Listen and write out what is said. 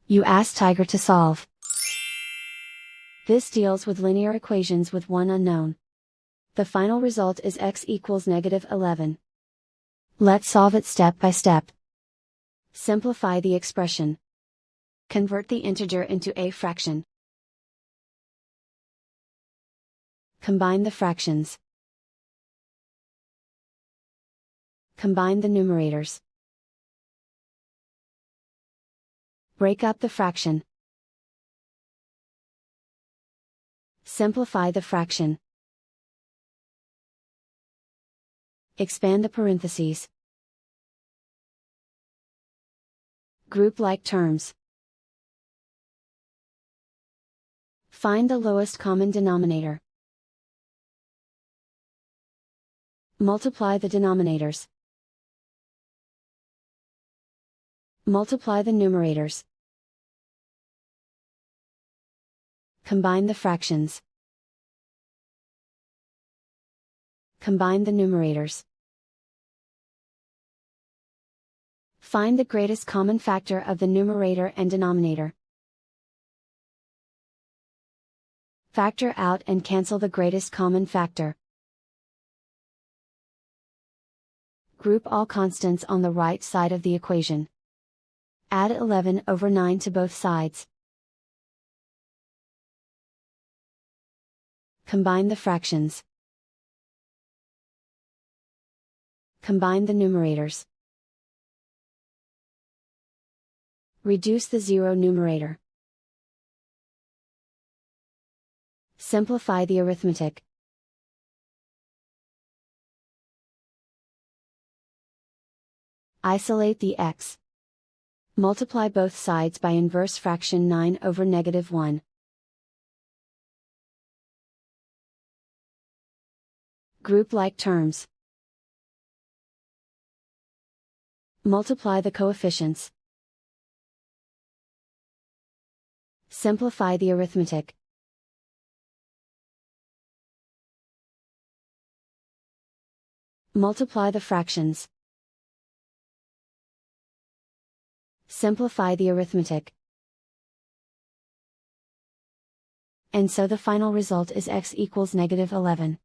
You ask Tiger to solve. This deals with linear equations with one unknown. The final result is x equals -11. Let's solve it step by step. Simplify the expression. Convert the integer into a fraction. Combine the fractions. Combine the numerators. Break up the fraction. Simplify the fraction. Expand the parentheses. Group like terms. Find the lowest common denominator. Multiply the denominators. Multiply the numerators. Combine the fractions. Combine the numerators. Find the greatest common factor of the numerator and denominator. Factor out and cancel the greatest common factor. Group all constants on the right side of the equation. Add 11/9 to both sides. Combine the fractions. Combine the numerators. Reduce the zero numerator. Simplify the arithmetic. Isolate the x. Multiply both sides by inverse fraction 9/-1. Group like terms. Multiply the coefficients. Simplify the arithmetic. Multiply the fractions. Simplify the arithmetic. And so the final result is x equals -11.